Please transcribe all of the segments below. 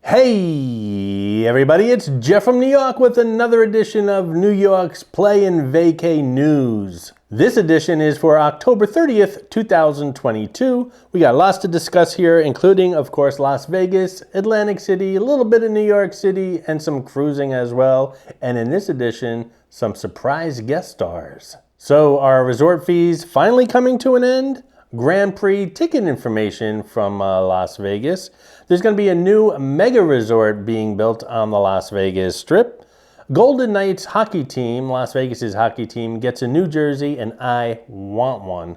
Hey everybody, it's Jeff from New York with another edition of New York's Play and Vacay News. This edition is for October 30th, 2022. We got lots to discuss here, including, of course, Las Vegas, Atlantic City, a little bit of New York City, and some cruising as well. And in this edition, some surprise guest stars. So are resort fees finally coming to an end? Grand Prix ticket information from Las Vegas. There's going to be a new mega resort being built on the Las Vegas Strip. Golden Knights hockey team, Las Vegas's hockey team, gets a new jersey, and I want one.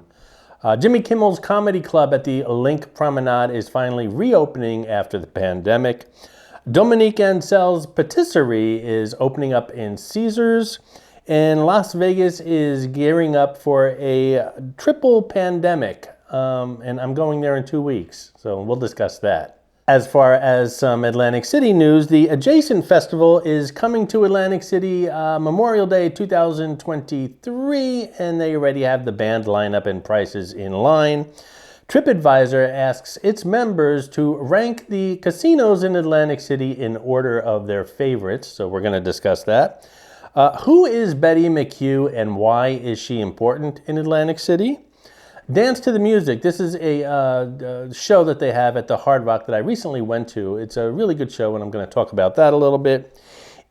Jimmy Kimmel's comedy club at the Link Promenade is finally reopening after the pandemic. Dominique Ansel's patisserie is opening up in Caesars. And Las Vegas is gearing up for a triple pandemic, and I'm going there in 2 weeks, so we'll discuss that. As far as some Atlantic City news, the Adjacent Festival is coming to Atlantic City Memorial Day 2023, and they already have the band lineup and prices in line. TripAdvisor asks its members to rank the casinos in Atlantic City in order of their favorites, so we're going to discuss that. Who is Betty McHugh and why is she important in Atlantic City? Dance to the Music. This is a show that they have at the Hard Rock that I recently went to. It's a really good show, and I'm going to talk about that a little bit.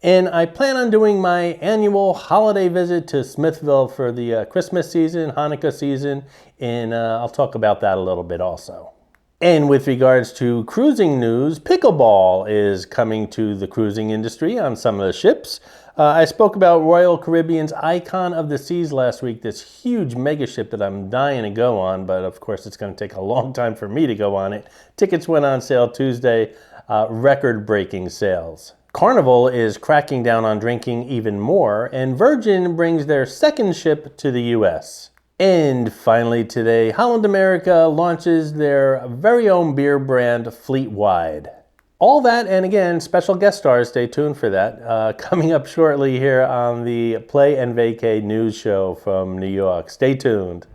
And I plan on doing my annual holiday visit to Smithville for the Christmas season, Hanukkah season, and I'll talk about that a little bit also. And with regards to cruising news, Pickle Ball is coming to the cruising industry on some of the ships. I spoke about Royal Caribbean's Icon of the Seas last week, this huge mega ship that I'm dying to go on, but of course it's going to take a long time for me to go on it. Tickets went on sale Tuesday, record-breaking sales. Carnival is cracking down on drinking even more, and Virgin brings their second ship to the U.S. And finally today, Holland America launches their very own beer brand fleet-wide. All that, and again, special guest stars, stay tuned for that, coming up shortly here on the Play and Vacay News Show from New York. Stay tuned.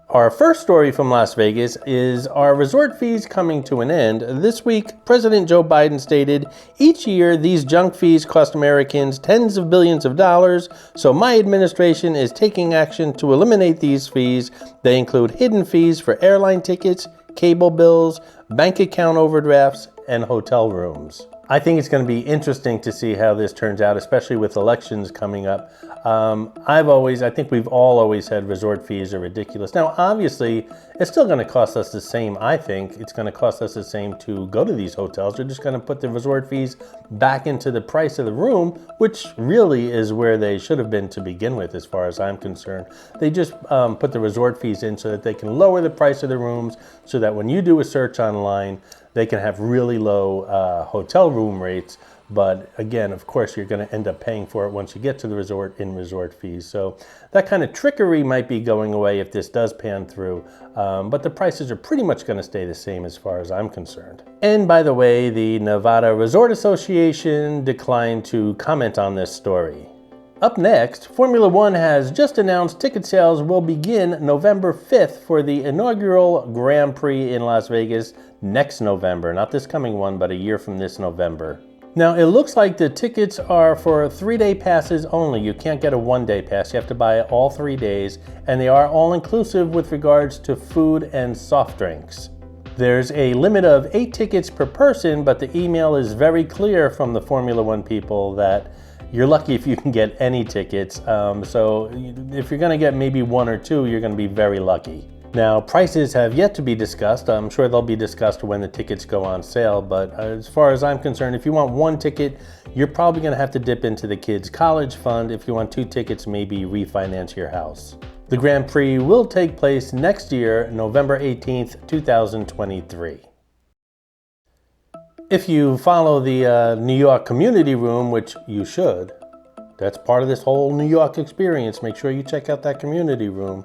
Our first story from Las Vegas is our resort fees coming to an end. This week, President Joe Biden stated, each year these junk fees cost Americans tens of billions of dollars, so my administration is taking action to eliminate these fees. They include hidden fees for airline tickets, cable bills, bank account overdrafts, and hotel rooms. I think it's going to be interesting to see how this turns out, especially with elections coming up. I think we've all always said resort fees are ridiculous. Now, obviously, it's still going to cost us the same. I think it's going to cost us the same to go to these hotels. They're just going to put the resort fees back into the price of the room, which really is where they should have been to begin with, as far as I'm concerned. They just put the resort fees in so that they can lower the price of the rooms, so that when you do a search online, they can have really low hotel room rates. But again, of course, you're going to end up paying for it once you get to the resort in resort fees. So that kind of trickery might be going away if this does pan through. But the prices are pretty much going to stay the same as far as I'm concerned. And by the way, the Nevada Resort Association declined to comment on this story. Up next, Formula One has just announced ticket sales will begin November 5th for the inaugural Grand Prix in Las Vegas next November. Not this coming one, but a year from this November. Now, it looks like the tickets are for 3-day passes only. You can't get a 1-day pass. You have to buy it all 3 days, and they are all inclusive with regards to food and soft drinks. There's a limit of 8 tickets per person, but the email is very clear from the Formula One people that you're lucky if you can get any tickets. So if you're going to get maybe 1 or 2, you're going to be very lucky. Now, prices have yet to be discussed. I'm sure they'll be discussed when the tickets go on sale, but as far as I'm concerned, if you want 1 ticket, you're probably going to have to dip into the kids' college fund. If you want 2 tickets, maybe refinance your house. The Grand Prix will take place next year, November 18th, 2023. If you follow the New York Community Room, which you should, that's part of this whole New York experience, make sure you check out that Community Room.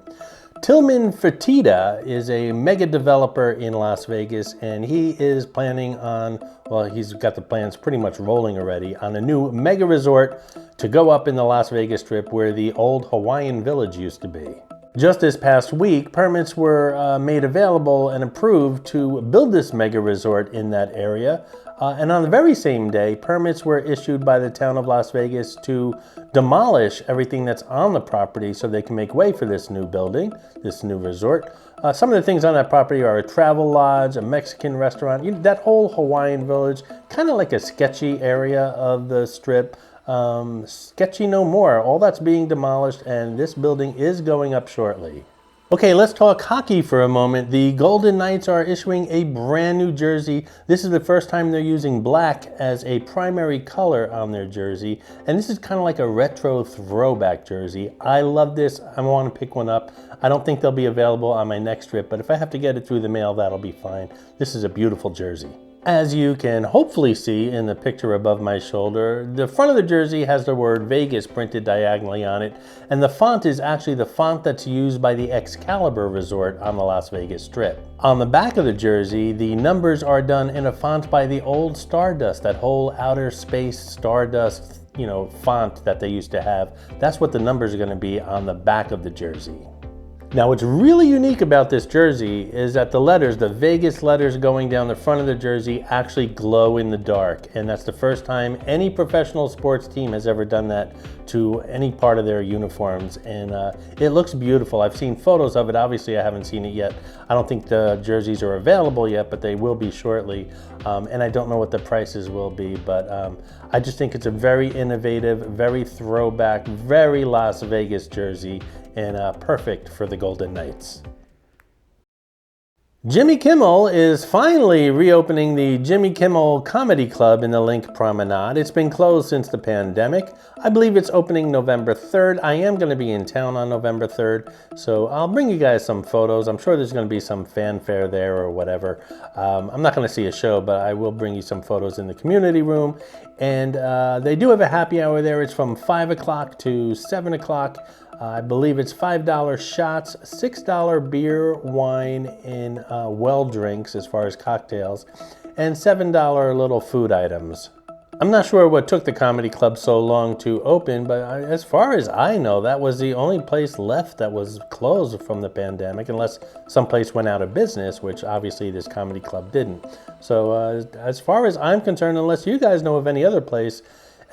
Tillman Fertitta is a mega developer in Las Vegas, and he is planning on, well, he's got the plans pretty much rolling already, on a new mega resort to go up in the Las Vegas Strip where the old Hawaiian Village used to be. Just this past week, permits were made available and approved to build this mega resort in that area. And on the very same day, permits were issued by the town of Las Vegas to demolish everything that's on the property so they can make way for this new building, this new resort. Some of the things on that property are a travel lodge, a Mexican restaurant, that whole Hawaiian Village, kind of like a sketchy area of the Strip. Sketchy no more. All that's being demolished, and this building is going up shortly. Okay, let's talk hockey for a moment. The Golden Knights are issuing a brand new jersey. This is the first time they're using black as a primary color on their jersey, and this is kind of like a retro throwback jersey. I love this. I want to pick one up. I don't think they'll be available on my next trip, but if I have to get it through the mail, that'll be fine. This is a beautiful jersey. As you can hopefully see in the picture above my shoulder, the front of the jersey has the word Vegas printed diagonally on it, and the font is actually the font that's used by the Excalibur Resort on the Las Vegas Strip. On the back of the jersey, the numbers are done in a font by the old Stardust, that whole outer space Stardust, font that they used to have. That's what the numbers are going to be on the back of the jersey. Now, what's really unique about this jersey is that the letters, the Vegas letters going down the front of the jersey, actually glow in the dark. And that's the first time any professional sports team has ever done that to any part of their uniforms. And it looks beautiful. I've seen photos of it. Obviously, I haven't seen it yet. I don't think the jerseys are available yet, but they will be shortly. And I don't know what the prices will be, but I just think it's a very innovative, very throwback, very Las Vegas jersey, and perfect for the Golden Knights. Jimmy Kimmel is finally reopening the Jimmy Kimmel Comedy Club in the Link Promenade. It's been closed since the pandemic. I believe it's opening November 3rd. I am going to be in town on November 3rd, so I'll bring you guys some photos. I'm sure there's going to be some fanfare there or whatever. I'm not going to see a show, but I will bring you some photos in the community room. And they do have a happy hour there. It's from 5 o'clock to 7 o'clock. I believe it's $5 shots, $6 beer, wine, and well drinks as far as cocktails, and $7 little food items. I'm not sure what took the comedy club so long to open, but as far as I know, that was the only place left that was closed from the pandemic, unless some place went out of business, which obviously this comedy club didn't. So as far as I'm concerned, unless you guys know of any other place,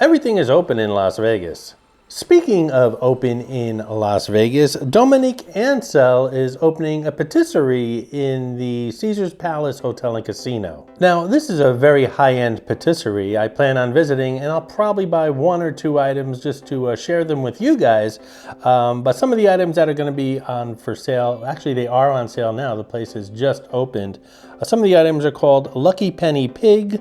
everything is open in Las Vegas. Speaking of open in Las Vegas, Dominique Ansel is opening a patisserie in the Caesars Palace Hotel and Casino. Now, this is a very high-end patisserie I plan on visiting, and I'll probably buy 1 or 2 items just to share them with you guys. But some of the items that are going to be on for sale, actually they are on sale now, the place has just opened. Some of the items are called Lucky Penny Pig,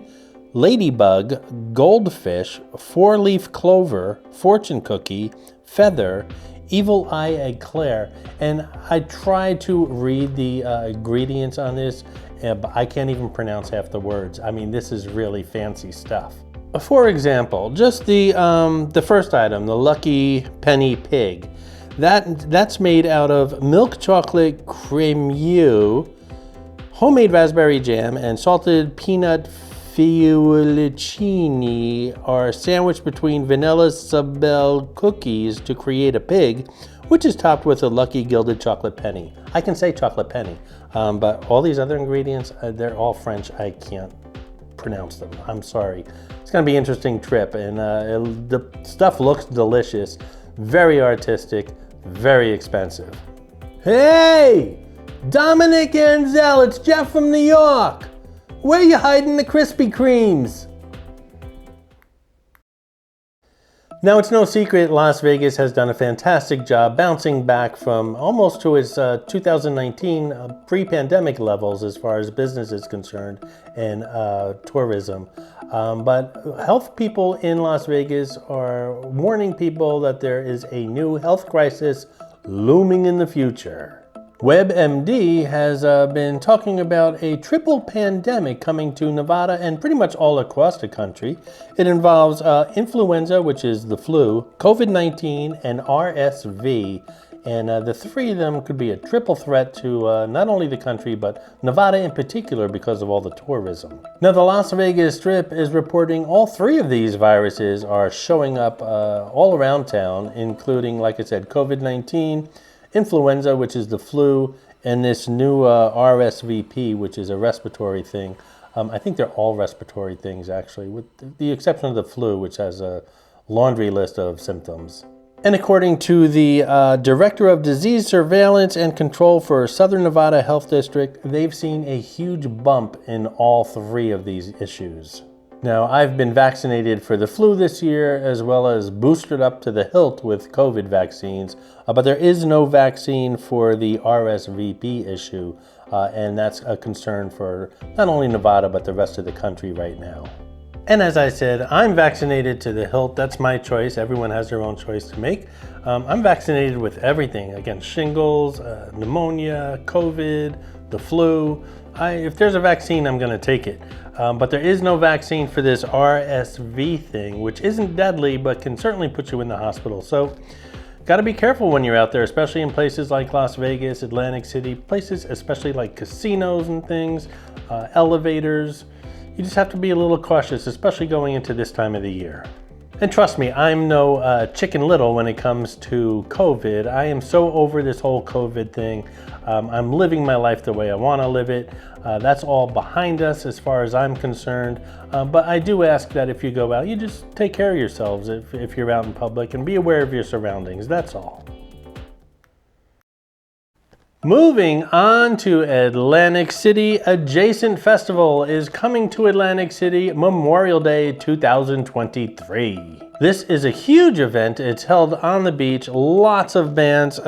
Ladybug, Goldfish, 4-leaf clover, fortune cookie, feather, evil eye eclair. And I tried to read the ingredients on this, but I can't even pronounce half the words. I mean, this is really fancy stuff. For example, just the first item, the Lucky Penny Pig. That's made out of milk chocolate crème, homemade raspberry jam, and salted peanut fiolicini are sandwiched between vanilla Sabelle cookies to create a pig, which is topped with a lucky gilded chocolate penny. I can say chocolate penny, but all these other ingredients, they're all French. I can't pronounce them. I'm sorry. It's going to be an interesting trip, and the stuff looks delicious, very artistic, very expensive. Hey! Dominique and Ansel, it's Jeff from New York. Where are you hiding the Krispy Kremes? Now, it's no secret Las Vegas has done a fantastic job bouncing back from almost to its 2019 pre-pandemic levels as far as business is concerned and tourism. But health people in Las Vegas are warning people that there is a new health crisis looming in the future. WebMD has been talking about a triple pandemic coming to Nevada and pretty much all across the country. It involves influenza, which is the flu, COVID-19, and RSV. And the three of them could be a triple threat to not only the country, but Nevada in particular because of all the tourism. Now, the Las Vegas Strip is reporting all three of these viruses are showing up all around town, including, like I said, COVID-19, influenza, which is the flu, and this new RSVP, which is a respiratory thing. I think they're all respiratory things, actually, with the exception of the flu, which has a laundry list of symptoms. And according to the Director of Disease Surveillance and Control for Southern Nevada Health District, they've seen a huge bump in all three of these issues. Now, I've been vaccinated for the flu this year, as well as boosted up to the hilt with COVID vaccines, but there is no vaccine for the RSVP issue, and that's a concern for not only Nevada, but the rest of the country right now. And as I said, I'm vaccinated to the hilt. That's my choice. Everyone has their own choice to make. I'm vaccinated with everything, against shingles, pneumonia, COVID, the flu. If there's a vaccine, I'm going to take it. But there is no vaccine for this RSV thing, which isn't deadly, but can certainly put you in the hospital. So got to be careful when you're out there, especially in places like Las Vegas, Atlantic City, places especially like casinos and things, elevators. You just have to be a little cautious, especially going into this time of the year. And trust me, I'm no Chicken Little when it comes to COVID. I am so over this whole COVID thing. I'm living my life the way I want to live it. That's all behind us as far as I'm concerned. But I do ask that if you go out, you just take care of yourselves if you're out in public, and be aware of your surroundings. That's all. Moving on to Atlantic City, Adjacent Festival is coming to Atlantic City Memorial Day 2023. This is a huge event. It's held on the beach. Lots of bands,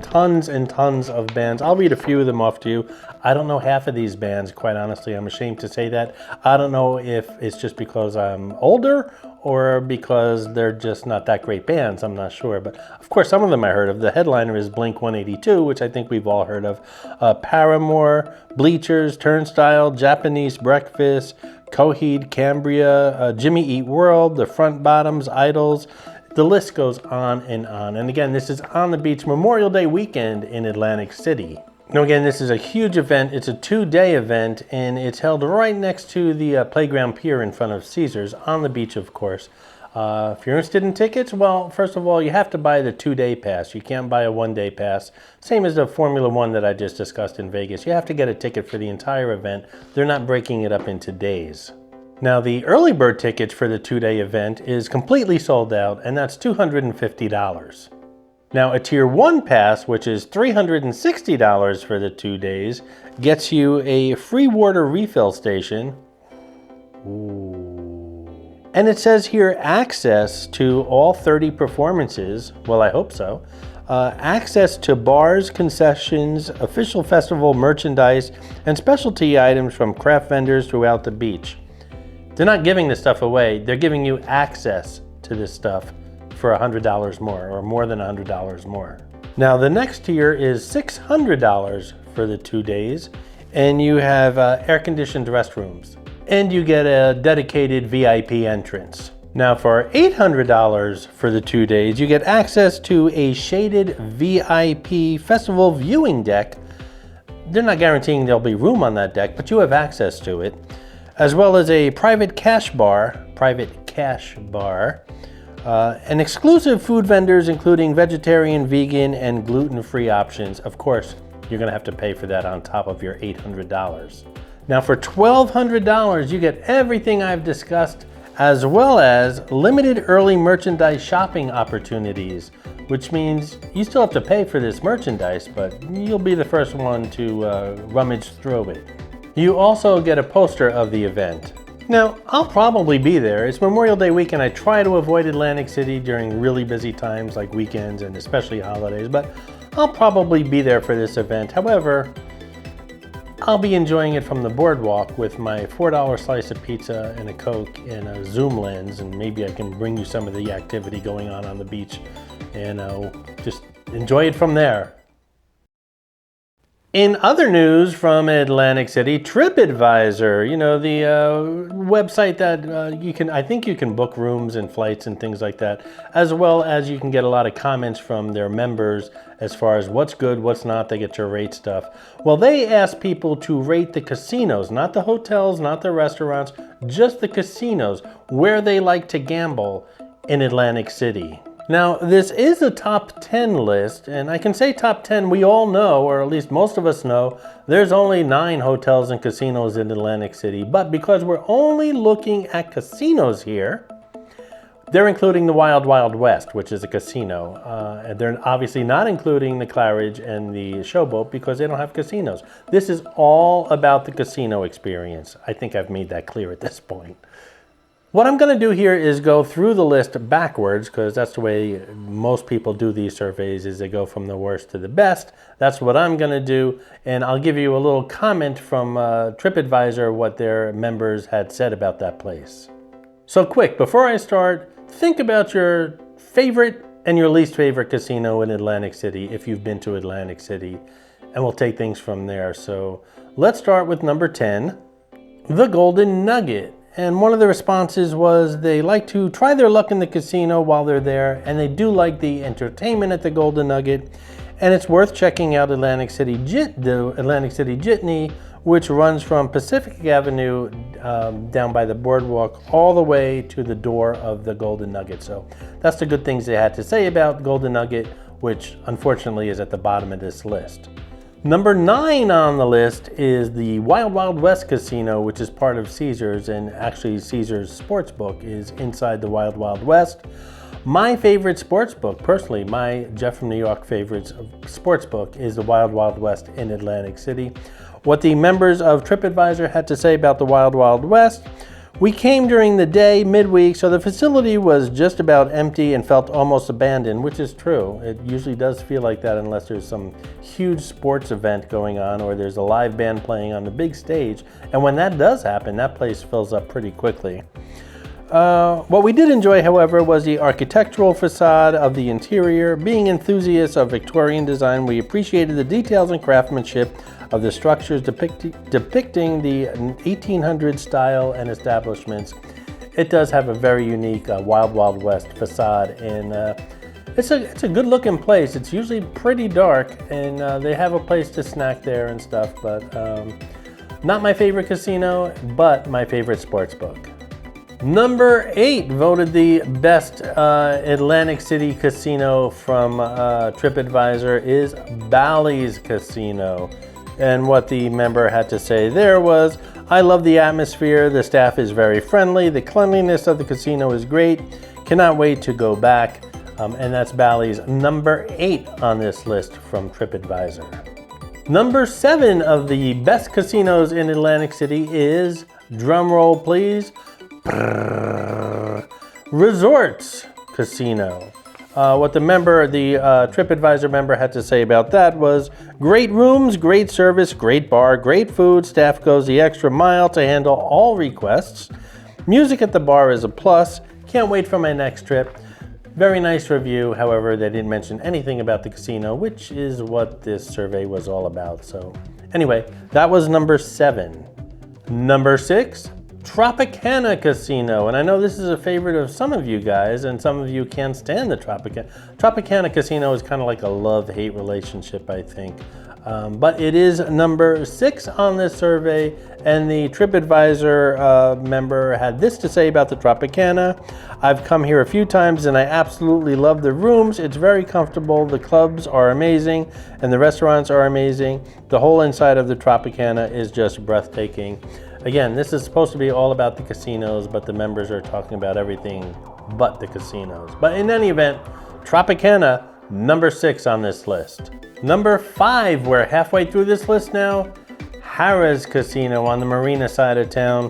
tons and tons of bands. I'll read a few of them off to you. I don't know half of these bands, quite honestly. I'm ashamed to say that. I don't know if it's just because I'm older or because they're just not that great bands. I'm not sure. But of course, some of them I heard of. The headliner is Blink-182, which I think we've all heard of. Paramore, Bleachers, Turnstile, Japanese Breakfast, Coheed, Cambria, Jimmy Eat World, The Front Bottoms, Idols. The list goes on and on. And again, this is on the beach Memorial Day weekend in Atlantic City. Now again, this is a huge event. It's a 2-day event, and it's held right next to the playground pier in front of Caesars, on the beach, of course. If you're interested in tickets, well, first of all, you have to buy the 2-day pass. You can't buy a 1-day pass. Same as the Formula One that I just discussed in Vegas. You have to get a ticket for the entire event. They're not breaking it up into days. Now, the early bird tickets for the 2-day event is completely sold out, and that's $250. Now, a Tier 1 pass, which is $360 for the 2 days, gets you a free water refill station. Ooh. And it says here access to all 30 performances. Well, I hope so. Access to bars, concessions, official festival merchandise, and specialty items from craft vendors throughout the beach. They're not giving this stuff away. They're giving you access to this stuff for $100 more, or more than $100 more. Now, the next tier is $600 for the 2 days, and you have air-conditioned restrooms, and you get a dedicated VIP entrance. Now, for $800 for the 2 days, you get access to a shaded VIP festival viewing deck. They're not guaranteeing there'll be room on that deck, but you have access to it, as well as a private cash bar, and exclusive food vendors, including vegetarian, vegan, and gluten-free options. Of course, you're gonna have to pay for that on top of your $800. Now, for $1,200, you get everything I've discussed, as well as limited early merchandise shopping opportunities, which means you still have to pay for this merchandise, but you'll be the first one to rummage through it. You also get a poster of the event. Now, I'll probably be there. It's Memorial Day weekend. I try to avoid Atlantic City during really busy times like weekends and especially holidays, but I'll probably be there for this event. However, I'll be enjoying it from the boardwalk with my $4 slice of pizza and a Coke and a zoom lens, and maybe I can bring you some of the activity going on the beach and just enjoy it from there. In other news from Atlantic City, TripAdvisor, you know, the website that I think you can book rooms and flights and things like that, as well as you can get a lot of comments from their members as far as what's good, what's not. They get to rate stuff. Well, they ask people to rate the casinos, not the hotels, not the restaurants, just the casinos, where they like to gamble in Atlantic City. Now, this is a top 10 list, and I can say top 10, we all know, or at least most of us know, there's only 9 hotels and casinos in Atlantic City. But because we're only looking at casinos here, they're including the Wild Wild West, which is a casino. And they're obviously not including the Claridge and the Showboat because they don't have casinos. This is all about the casino experience. I think I've made that clear at this point. What I'm going to do here is go through the list backwards, because that's the way most people do these surveys, is they go from the worst to the best. That's what I'm going to do, and I'll give you a little comment from TripAdvisor, what their members had said about that place. So quick, before I start, think about your favorite and your least favorite casino in Atlantic City, if you've been to Atlantic City, and we'll take things from there. So let's start with number 10, the Golden Nugget. And one of the responses was they like to try their luck in the casino while they're there, and they do like the entertainment at the Golden Nugget. And it's worth checking out the Atlantic City Jitney, which runs from Pacific Avenue down by the boardwalk all the way to the door of the Golden Nugget. So that's the good things they had to say about Golden Nugget, which unfortunately is at the bottom of this list. Number 9 on the list is the Wild Wild West Casino, which is part of Caesars, and actually Caesars Sportsbook is inside the Wild Wild West. My favorite sportsbook, personally, my Jeff from New York favorite sportsbook is the Wild Wild West in Atlantic City. What the members of TripAdvisor had to say about the Wild Wild West: we came during the day, midweek, so the facility was just about empty and felt almost abandoned, which is true. It usually does feel like that unless there's some huge sports event going on or there's a live band playing on the big stage. And when that does happen, that place fills up pretty quickly. What we did enjoy, however, was the architectural facade of the interior. Being enthusiasts of Victorian design, we appreciated the details and craftsmanship of the structures depicting the 1800s style and establishments. It does have a very unique Wild Wild West facade, and it's a good looking place. It's usually pretty dark, and they have a place to snack there and stuff, but not my favorite casino, but my favorite sportsbook. Number 8 voted the best Atlantic City casino from TripAdvisor is Bally's Casino. And what the member had to say there was, I love the atmosphere, the staff is very friendly, the cleanliness of the casino is great, cannot wait to go back. And that's Bally's, number 8 on this list from TripAdvisor. Number 7 of the best casinos in Atlantic City is, drumroll please, Resorts Casino. What the TripAdvisor member had to say about that was, great rooms, great service, great bar, great food, staff goes the extra mile to handle all requests. Music at the bar is a plus, can't wait for my next trip. Very nice review, however, they didn't mention anything about the casino, which is what this survey was all about. So anyway, that was number 7. Number 6, Tropicana Casino, and I know this is a favorite of some of you guys, and some of you can't stand the Tropicana. Tropicana Casino is kind of like a love-hate relationship, I think. But it is number 6 on this survey, and the TripAdvisor member had this to say about the Tropicana. I've come here a few times and I absolutely love the rooms. It's very comfortable, the clubs are amazing, and the restaurants are amazing. The whole inside of the Tropicana is just breathtaking. Again, this is supposed to be all about the casinos, but the members are talking about everything but the casinos. But in any event, Tropicana, number 6 on this list. Number 5, we're halfway through this list now, Harrah's Casino on the Marina side of town.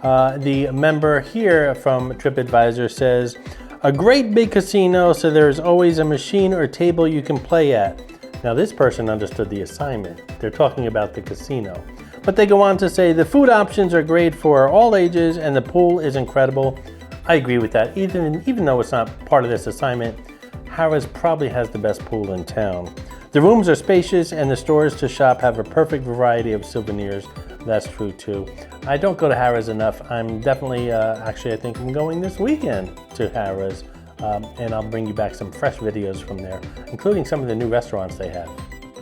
The member here from TripAdvisor says, a great big casino, so there's always a machine or table you can play at. Now this person understood the assignment. They're talking about the casino. But they go on to say, the food options are great for all ages and the pool is incredible. I agree with that. Even though it's not part of this assignment, Harrah's probably has the best pool in town. The rooms are spacious and the stores to shop have a perfect variety of souvenirs. That's true too. I don't go to Harrah's enough. I'm definitely, actually I think I'm going this weekend to Harrah's, and I'll bring you back some fresh videos from there, including some of the new restaurants they have.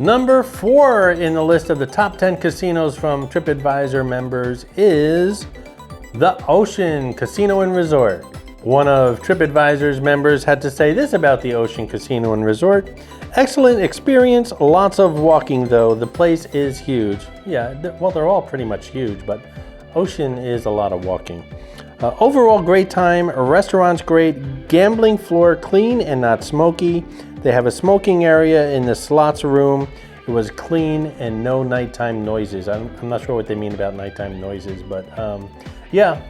Number 4 in the list of the top 10 casinos from TripAdvisor members is the Ocean Casino and Resort. One of TripAdvisor's members had to say this about the Ocean Casino and Resort. Excellent experience, lots of walking though. The place is huge. Yeah, well, they're all pretty much huge, but Ocean is a lot of walking. Overall great time, restaurant's great, gambling floor clean and not smoky. They have a smoking area in the slots room. It was clean and no nighttime noises. I'm not sure what they mean about nighttime noises, but yeah,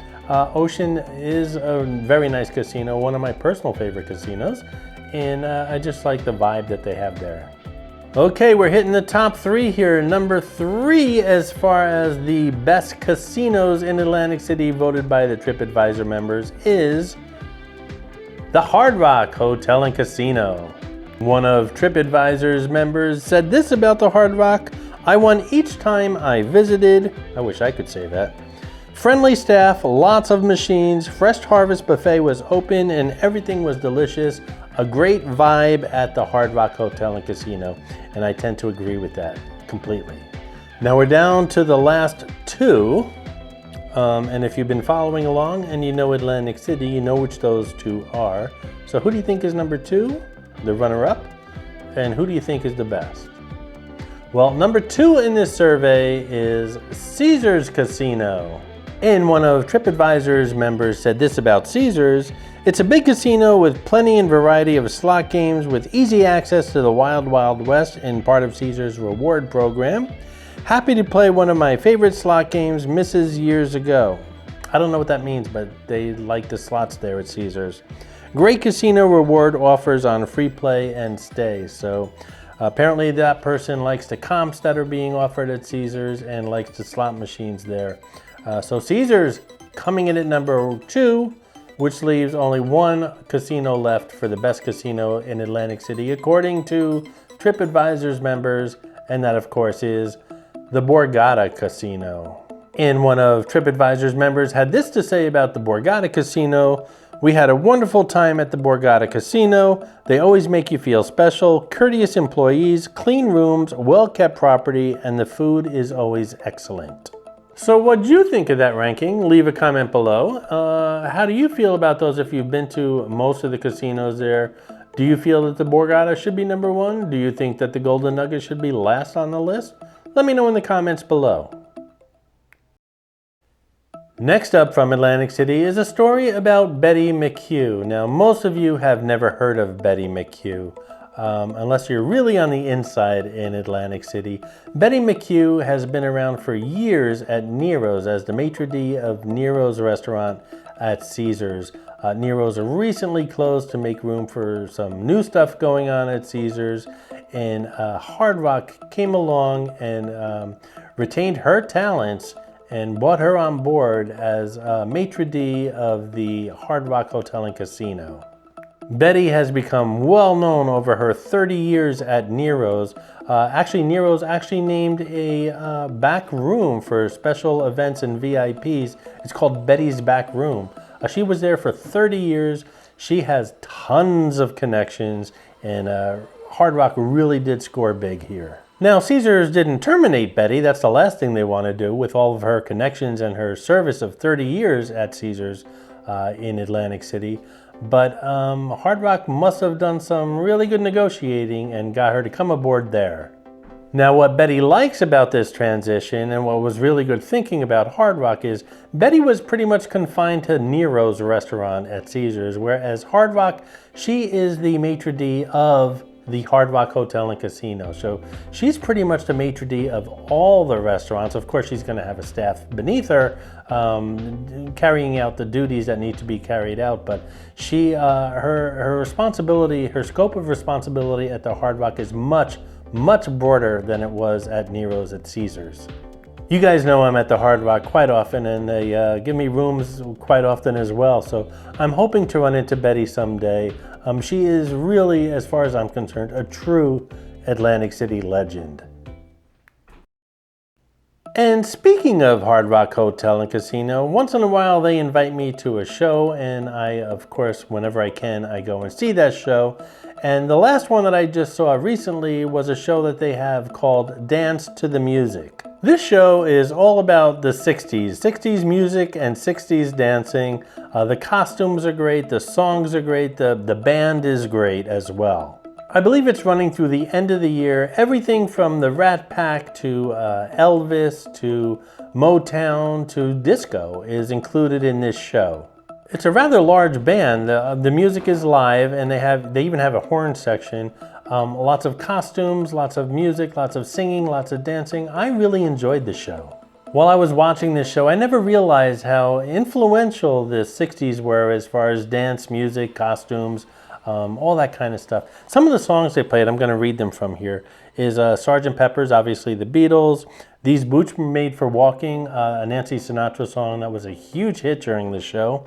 Ocean is a very nice casino, one of my personal favorite casinos, and I just like the vibe that they have there. Okay, we're hitting the top 3 here. Number 3 as far as the best casinos in Atlantic City voted by the TripAdvisor members is the Hard Rock Hotel and Casino. One of TripAdvisor's members said this about the Hard Rock: I won each time I visited. I wish I could say that. Friendly staff, lots of machines, fresh harvest buffet was open and everything was delicious. A great vibe at the Hard Rock Hotel and Casino, and I tend to agree with that completely. Now we're down to the last 2, and if you've been following along and you know Atlantic City, you know which those 2 are. So who do you think is number 2, the runner-up, and who do you think is the best? Well, number 2 in this survey is Caesars Casino. And one of TripAdvisor's members said this about Caesars: it's a big casino with plenty and variety of slot games with easy access to the Wild Wild West and part of Caesars reward program. Happy to play one of my favorite slot games, Mrs. Years Ago. I don't know what that means, but they like the slots there at Caesars. Great casino reward offers on free play and stay. So apparently that person likes the comps that are being offered at Caesars and likes the slot machines there. So Caesars coming in at number 2, which leaves only 1 casino left for the best casino in Atlantic City, according to TripAdvisor's members, and that of course is the Borgata Casino. And one of TripAdvisor's members had this to say about the Borgata Casino: we had a wonderful time at the Borgata Casino. They always make you feel special, courteous employees, clean rooms, well-kept property, and the food is always excellent. So what'd you think of that ranking? Leave a comment below. How do you feel about those if you've been to most of the casinos there? Do you feel that the Borgata should be number 1? Do you think that the Golden Nugget should be last on the list? Let me know in the comments below. Next up from Atlantic City is a story about Betty McHugh. Now, most of you have never heard of Betty McHugh. Unless you're really on the inside in Atlantic City. Betty McHugh has been around for years at Nero's as the maitre d' of Nero's restaurant at Caesars. Nero's recently closed to make room for some new stuff going on at Caesars, and Hard Rock came along and retained her talents and brought her on board as maitre d' of the Hard Rock Hotel and Casino. Betty has become well known over her 30 years at Nero's. Nero's actually named a back room for special events and VIPs. It's called Betty's Back Room. She was there for 30 years. She has tons of connections, and Hard Rock really did score big here. Now, Caesars didn't terminate Betty. That's the last thing they want to do with all of her connections and her service of 30 years at Caesars in Atlantic City. But Hard Rock must have done some really good negotiating and got her to come aboard there. Now, what Betty likes about this transition and what was really good thinking about Hard Rock is Betty was pretty much confined to Nero's restaurant at Caesars, whereas Hard Rock, she is the maitre d' of the Hard Rock Hotel and Casino. So she's pretty much the maitre d' of all the restaurants. Of course, she's going to have a staff beneath her carrying out the duties that need to be carried out. But she, her responsibility, her scope of responsibility at the Hard Rock is much broader than it was at Nero's at Caesars. You guys know I'm at the Hard Rock quite often, and they give me rooms quite often as well. So I'm hoping to run into Betty someday. She is really, as far as I'm concerned, a true Atlantic City legend. And speaking of Hard Rock Hotel and Casino, once in a while they invite me to a show, and I, of course, whenever I can, I go and see that show. And the last one that I just saw recently was a show that they have called Dance to the Music. This show is all about the 60s music and 60s dancing. The costumes are great, the songs are great, the band is great as well. I believe it's running through the end of the year. Everything from the Rat Pack to Elvis to Motown to disco is included in this show. It's a rather large band. The music is live, and they even have a horn section. Lots of costumes, lots of music, lots of singing, lots of dancing. I really enjoyed the show. While I was watching this show, I never realized how influential the 60s were as far as dance, music, costumes, all that kind of stuff. Some of the songs they played, I'm going to read them from here, is Sgt. Pepper's, obviously the Beatles. These Boots Were Made for Walking, a Nancy Sinatra song that was a huge hit during the show.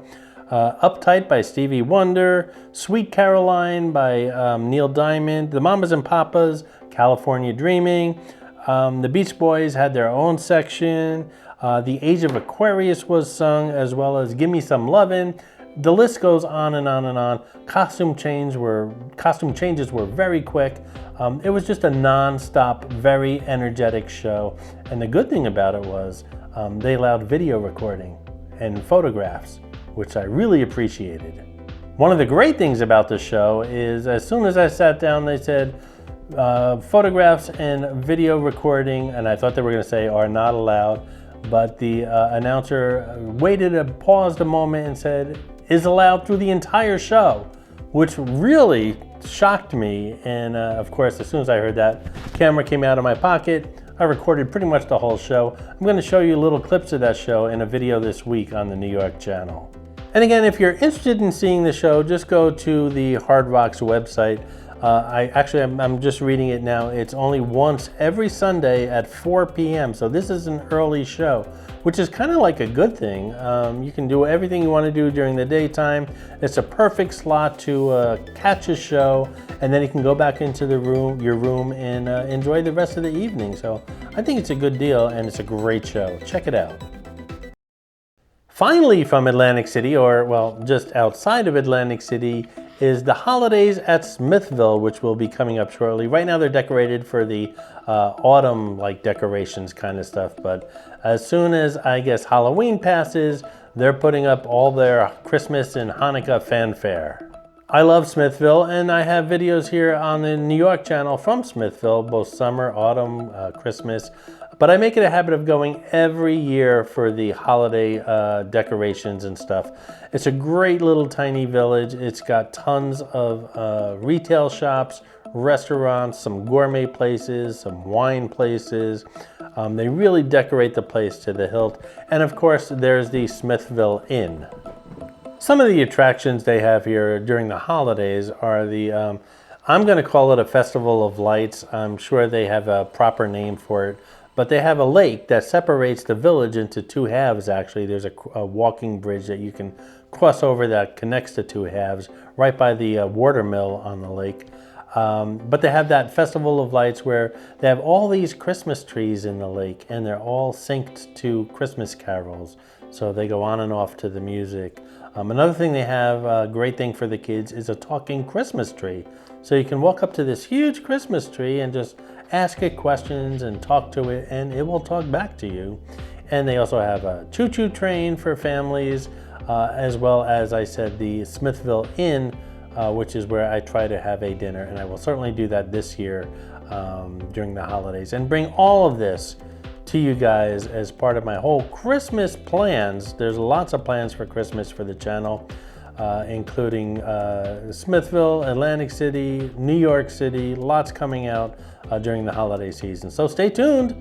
Uptight by Stevie Wonder, Sweet Caroline by Neil Diamond, the Mamas and Papas, California Dreaming. The Beach Boys had their own section. The Age of Aquarius was sung, as well as Gimme Some Lovin'. The list goes on and on and on. Costume changes were very quick. It was just a non-stop, very energetic show. And the good thing about it was they allowed video recording and photographs, which I really appreciated. One of the great things about the show is as soon as I sat down, they said photographs and video recording, and I thought they were going to say are not allowed, but the announcer paused a moment and said, is allowed through the entire show, which really shocked me. And of course, as soon as I heard that, camera came out of my pocket. I recorded pretty much the whole show. I'm going to show you little clips of that show in a video this week on the New York channel. And again, if you're interested in seeing the show, just go to the Hard Rock's website. I'm just reading it now. It's only once every Sunday at 4 p.m. So this is an early show, which is kind of like a good thing. You can do everything you want to do during the daytime. It's a perfect slot to catch a show, and then you can go back into your room and enjoy the rest of the evening. So I think it's a good deal, and it's a great show. Check it out. Finally, from Atlantic City, or well, just outside of Atlantic City, is the holidays at Smithville, which will be coming up shortly. Right now they're decorated for the autumn like decorations kind of stuff, but as soon as I guess Halloween passes, they're putting up all their Christmas and Hanukkah fanfare. I love Smithville, and I have videos here on the New York channel from Smithville, both summer, autumn, Christmas. But I make it a habit of going every year for the holiday decorations and stuff. It's a great little tiny village. It's got tons of retail shops, restaurants, some gourmet places, some wine places. They really decorate the place to the hilt. And of course, there's the Smithville Inn. Some of the attractions they have here during the holidays are the, I'm going to call it a Festival of Lights. I'm sure they have a proper name for it. But they have a lake that separates the village into two halves, actually. There's a walking bridge that you can cross over that connects the two halves right by the watermill on the lake. But they have that Festival of Lights where they have all these Christmas trees in the lake, and they're all synced to Christmas carols. So they go on and off to the music. Another thing they have, a great thing for the kids, is a talking Christmas tree. So you can walk up to this huge Christmas tree and just ask it questions and talk to it, and it will talk back to you. And they also have a choo-choo train for families, as well as I said, the Smithville Inn, which is where I try to have a dinner, and I will certainly do that this year during the holidays, and bring all of this to you guys as part of my whole Christmas plans. There's lots of plans for Christmas for the channel, including Smithville, Atlantic City, New York City, lots coming out during the holiday season. So stay tuned.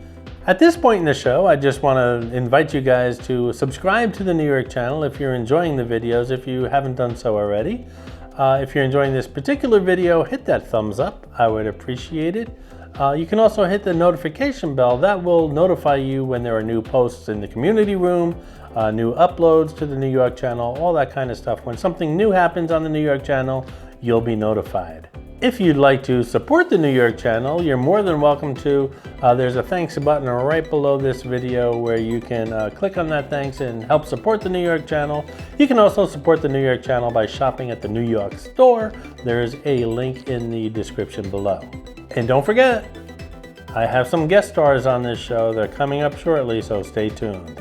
At this point in the show, I just want to invite you guys to subscribe to the New York channel if you're enjoying the videos, if you haven't done so already. If you're enjoying this particular video, hit that thumbs up. I would appreciate it. You can also hit the notification bell. That will notify you when there are new posts in the community room, new uploads to the New York channel, all that kind of stuff. When something new happens on the New York channel, you'll be notified. If you'd like to support the New York channel, you're more than welcome to. There's a thanks button right below this video where you can click on that thanks and help support the New York channel. You can also support the New York channel by shopping at the New York store. There's a link in the description below. And don't forget, I have some guest stars on this show. They're coming up shortly, so stay tuned.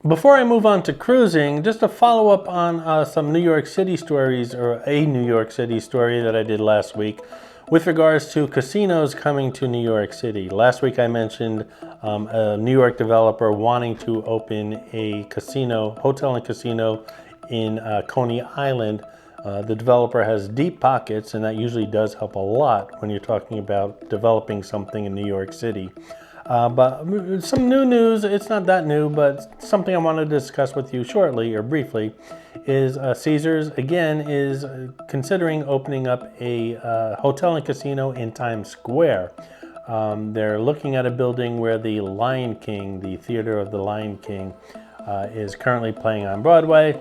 Before I move on to cruising, just to follow up on some New York City stories, or a New York City story that I did last week with regards to casinos coming to New York City. Last week I mentioned a New York developer wanting to open a casino, hotel and casino in Coney Island. The developer has deep pockets, and that usually does help a lot when you're talking about developing something in New York City. But some new news, it's not that new, but something I want to discuss with you shortly or briefly is Caesars again is considering opening up a hotel and casino in Times Square. They're looking at a building where the Lion King, the Theater of the Lion King, is currently playing on Broadway.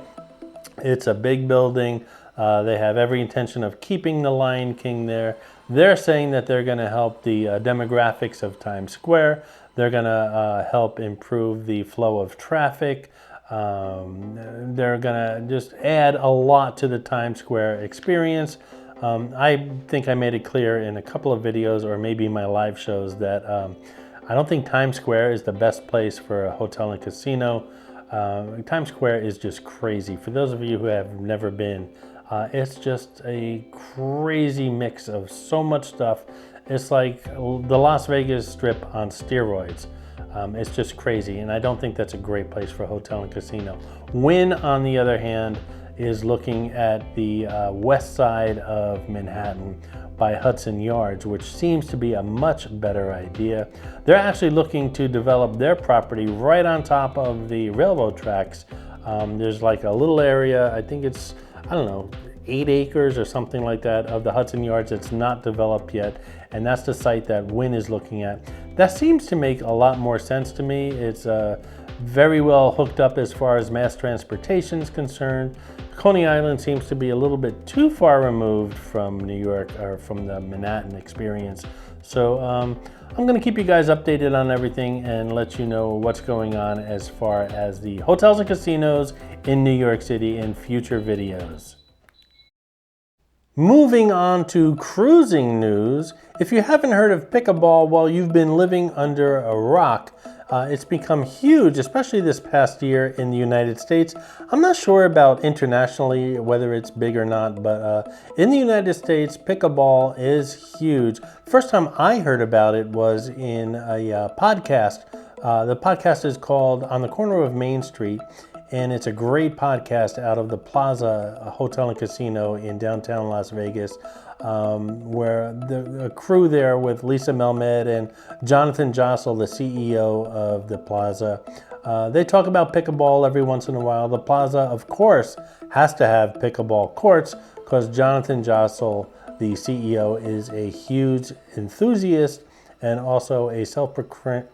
It's a big building. They have every intention of keeping the Lion King there. They're saying that they're going to help the demographics of Times Square. They're going to help improve the flow of traffic. They're going to just add a lot to the Times Square experience. I think I made it clear in a couple of videos or maybe my live shows that I don't think Times Square is the best place for a hotel and casino. Times Square is just crazy. For those of you who have never been, it's just a crazy mix of so much stuff. It's like the Las Vegas Strip on steroids. It's just crazy, and I don't think that's a great place for a hotel and casino. Wynn, on the other hand, is looking at the west side of Manhattan by Hudson Yards, which seems to be a much better idea. They're actually looking to develop their property right on top of the railroad tracks. There's like a little area, I think it's, I don't know, 8 acres or something like that of the Hudson Yards that's not developed yet, and that's the site that Wynn is looking at. That seems to make a lot more sense to me. It's very well hooked up as far as mass transportation is concerned. Coney Island seems to be a little bit too far removed from New York or from the Manhattan experience. So I'm going to keep you guys updated on everything and let you know what's going on as far as the hotels and casinos in New York City in future videos. Moving on to cruising news, if you haven't heard of Pickle Ball while you've been living under a rock, it's become huge, especially this past year in the United States. I'm not sure about internationally whether it's big or not, but in the United States, Pickle Ball is huge. First time I heard about it was in a podcast. The podcast is called On the Corner of Main Street, and it's a great podcast out of the Plaza Hotel and Casino in downtown Las Vegas, where the crew there with Lisa Melmed and Jonathan Jossel, the CEO of the Plaza, they talk about pickleball every once in a while. The Plaza, of course, has to have pickleball courts because Jonathan Jossel, the CEO, is a huge enthusiast and also a self-proclaimed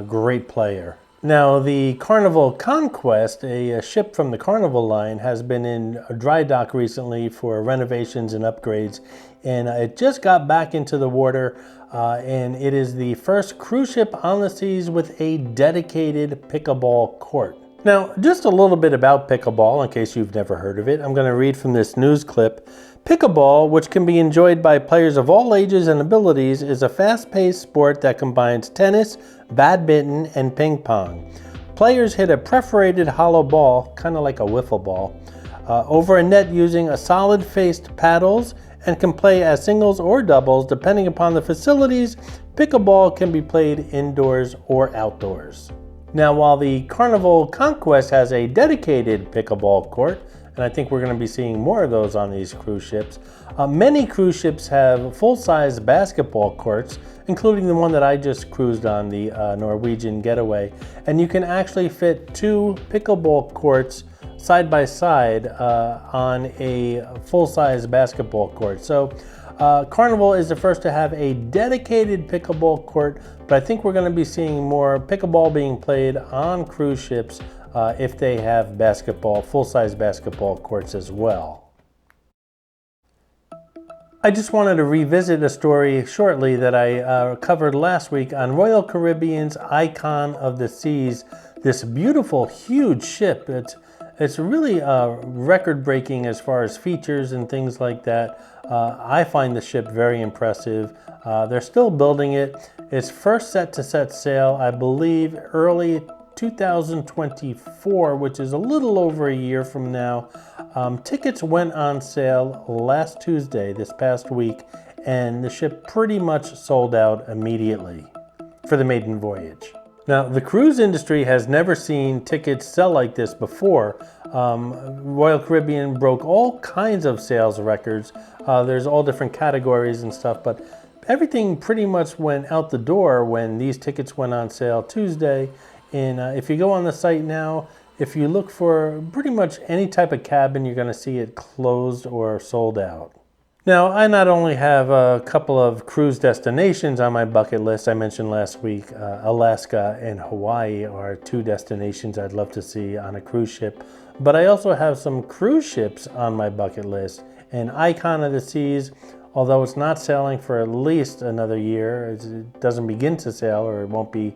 great player. Now, the Carnival Conquest, a ship from the Carnival line, has been in a dry dock recently for renovations and upgrades, and it just got back into the water, and it is the first cruise ship on the seas with a dedicated pickleball court. Now, just a little bit about pickleball, in case you've never heard of it. I'm going to read from this news clip. Pickleball, which can be enjoyed by players of all ages and abilities, is a fast-paced sport that combines tennis, badminton, and ping pong. Players hit a perforated hollow ball, kind of like a wiffle ball, over a net using a solid-faced paddles and can play as singles or doubles depending upon the facilities. Pickleball can be played indoors or outdoors. Now, while the Carnival Conquest has a dedicated pickleball court, and I think we're going to be seeing more of those on these cruise ships, many cruise ships have full-size basketball courts, including the one that I just cruised on, the Norwegian Getaway, and you can actually fit 2 pickleball courts side by side on a full-size basketball court. So Carnival is the first to have a dedicated pickleball court, but I think we're going to be seeing more pickleball being played on cruise ships if they have basketball, full-size basketball courts as well. I just wanted to revisit a story shortly that I covered last week on Royal Caribbean's Icon of the Seas. This beautiful, huge ship. It's really record-breaking as far as features and things like that. I find the ship very impressive. They're still building it. It's first set to set sail, I believe, early 2024, which is a little over a year from now. Tickets went on sale last Tuesday, this past week, and the ship pretty much sold out immediately for the maiden voyage. Now, the cruise industry has never seen tickets sell like this before. Royal Caribbean broke all kinds of sales records. There's all different categories and stuff, but everything pretty much went out the door when these tickets went on sale Tuesday. And if you go on the site now, if you look for pretty much any type of cabin, you're going to see it closed or sold out. Now, I not only have a couple of cruise destinations on my bucket list. I mentioned last week, Alaska and Hawaii are two destinations I'd love to see on a cruise ship. But I also have some cruise ships on my bucket list. And Icon of the Seas, although it's not sailing for at least another year, it doesn't begin to sail, or it won't be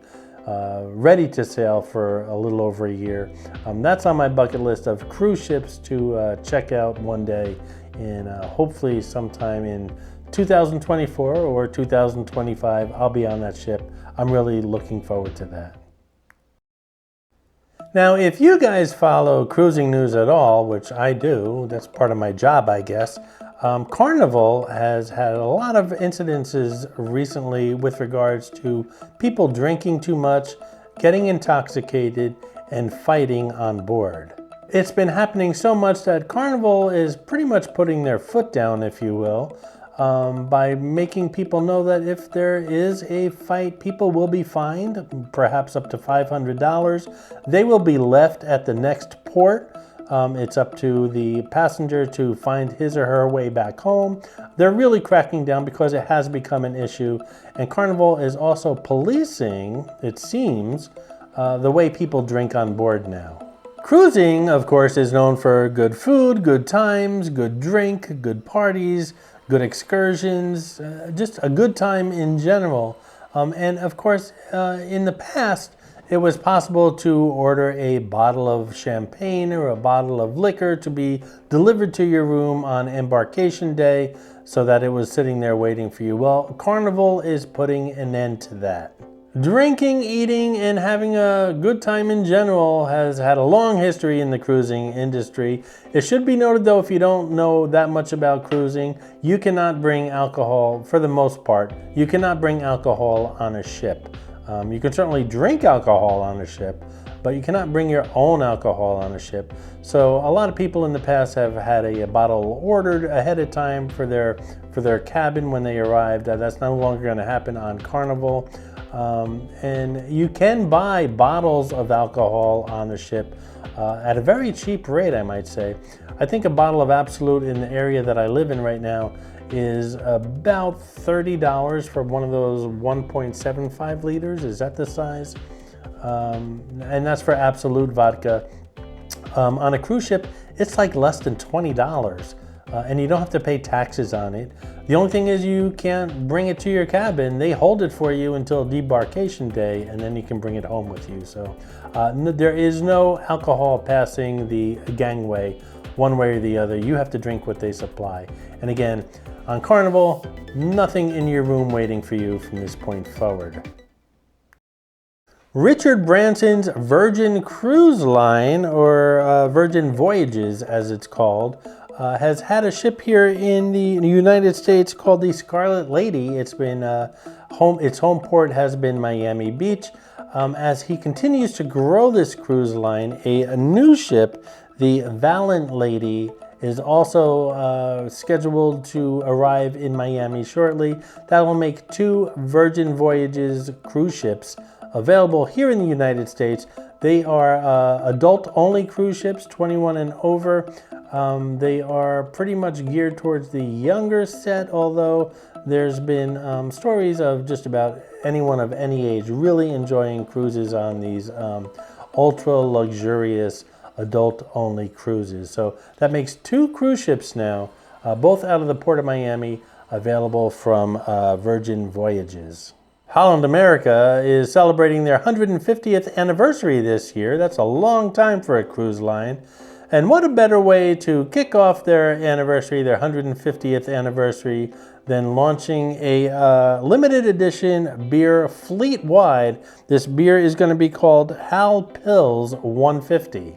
ready to sail for a little over a year. That's on my bucket list of cruise ships to check out one day, and hopefully sometime in 2024 or 2025 I'll be on that ship. I'm really looking forward to that. Now, if you guys follow cruising news at all, which I do, that's part of my job, I guess, Carnival has had a lot of incidences recently with regards to people drinking too much, getting intoxicated, and fighting on board. It's been happening so much that Carnival is pretty much putting their foot down, if you will, by making people know that if there is a fight, people will be fined, perhaps up to $500. They will be left at the next port. It's up to the passenger to find his or her way back home. They're really cracking down because it has become an issue. And Carnival is also policing, it seems, the way people drink on board now. Cruising, of course, is known for good food, good times, good drink, good parties, good excursions, just a good time in general. And of course, in the past, it was possible to order a bottle of champagne or a bottle of liquor to be delivered to your room on embarkation day so that it was sitting there waiting for you. Well, Carnival is putting an end to that. Drinking, eating, and having a good time in general has had a long history in the cruising industry. It should be noted, though, if you don't know that much about cruising, you cannot bring alcohol, for the most part, you cannot bring alcohol on a ship. You can certainly drink alcohol on a ship, but you cannot bring your own alcohol on a ship. So a lot of people in the past have had a bottle ordered ahead of time for their cabin when they arrived. That's no longer going to happen on Carnival. And you can buy bottles of alcohol on the ship at a very cheap rate, I might say. I think a bottle of Absolute in the area that I live in right now is about $30 for one of those 1.75 liters. Is that the size? And that's for Absolute vodka. On a cruise ship, it's like less than $20. And you don't have to pay taxes on it. The only thing is you can't bring it to your cabin. They hold it for you until debarkation day, and then you can bring it home with you. So there is no alcohol passing the gangway one way or the other. You have to drink what they supply. And again, on Carnival, nothing in your room waiting for you from this point forward. Richard Branson's Virgin Cruise Line, or Virgin Voyages as it's called, has had a ship here in the United States called the Scarlet Lady. It's been its home port has been Miami Beach. As he continues to grow this cruise line, a new ship, the Valiant Lady, is also scheduled to arrive in Miami shortly. That will make two Virgin Voyages cruise ships available here in the United States. They are adult-only cruise ships, 21 and over. They are pretty much geared towards the younger set, although there's been stories of just about anyone of any age really enjoying cruises on these ultra-luxurious adult-only cruises. So that makes two cruise ships now, both out of the Port of Miami. available from Virgin Voyages. Holland America is celebrating their 150th anniversary this year. That's a long time for a cruise line. And what a better way to kick off their anniversary, their 150th anniversary, than launching a limited edition beer fleet-wide. This beer is going to be called Hal Pils 150.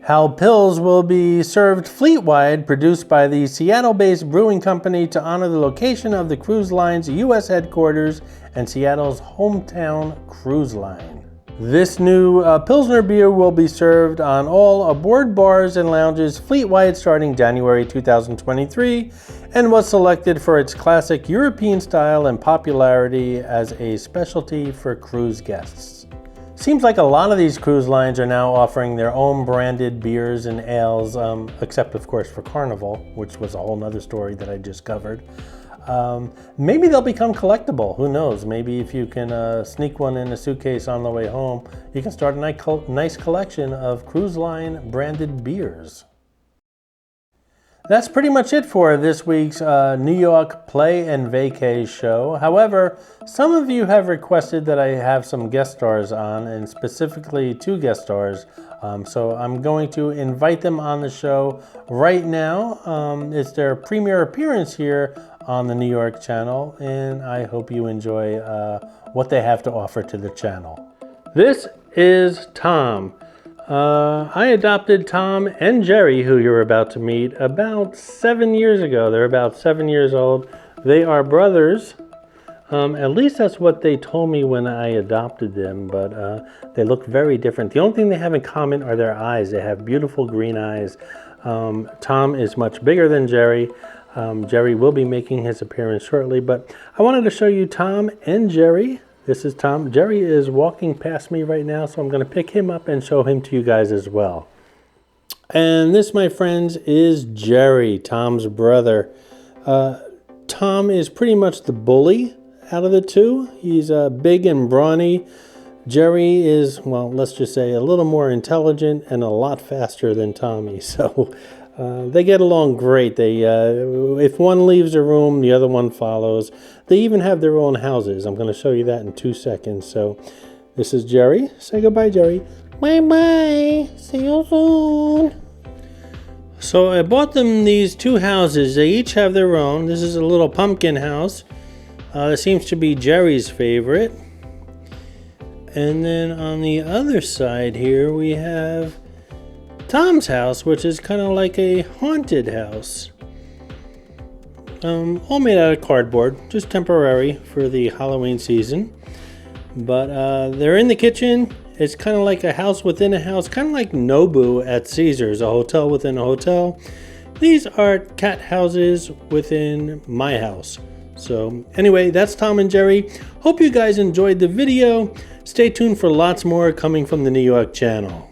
Hal Pils will be served fleet-wide, produced by the Seattle-based brewing company to honor the location of the cruise line's U.S. headquarters and Seattle's hometown cruise line. This new Pilsner beer will be served on all aboard bars and lounges fleet-wide starting January 2023 and was selected for its classic European style and popularity as a specialty for cruise guests. Seems like a lot of these cruise lines are now offering their own branded beers and ales, except of course for Carnival, which was a whole nother story that I just covered. Maybe they'll become collectible. Who knows? Maybe if you can sneak one in a suitcase on the way home, you can start a nice collection of cruise line branded beers. That's pretty much it for this week's New York Play and Vacay show. However, some of you have requested that I have some guest stars on, and specifically 2 guest stars. So I'm going to invite them on the show right now. It's their premiere appearance here on the New York channel, and I hope you enjoy what they have to offer to the channel. This is Tom. I adopted Tom and Jerry, who you're about to meet, about 7 years ago. They're about 7 years old. They are brothers. At least that's what they told me when I adopted them, but they look very different. The only thing they have in common are their eyes. They have beautiful green eyes. Tom is much bigger than Jerry. Jerry will be making his appearance shortly, but I wanted to show you Tom and Jerry. This is Tom. Jerry is walking past me right now, so I'm going to pick him up and show him to you guys as well. And this, my friends, is Jerry, Tom's brother. Tom is pretty much the bully out of the two. He's big and brawny. Jerry is, well, let's just say a little more intelligent and a lot faster than Tommy. So they get along great. They, if one leaves a room, the other one follows. They even have their own houses. I'm going to show you that in 2 seconds. So this is Jerry. Say goodbye, Jerry. Bye-bye. See you soon. So I bought them these 2 houses. They each have their own. This is a little pumpkin house. It seems to be Jerry's favorite. And then on the other side here, we have Tom's house, which is kind of like a haunted house. All made out of cardboard, just temporary for the Halloween season. But they're in the kitchen. It's kind of like a house within a house, kind of like Nobu at Caesars, a hotel within a hotel. These are cat houses within my house. So anyway, that's Tom and Jerry. Hope you guys enjoyed the video. Stay tuned for lots more coming from the New York channel.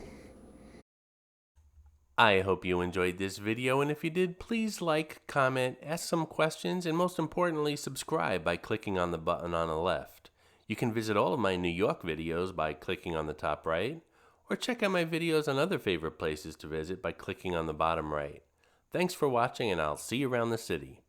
I hope you enjoyed this video, and if you did, please like, comment, ask some questions, and most importantly, subscribe by clicking on the button on the left. You can visit all of my New York videos by clicking on the top right, or check out my videos on other favorite places to visit by clicking on the bottom right. Thanks for watching, and I'll see you around the city.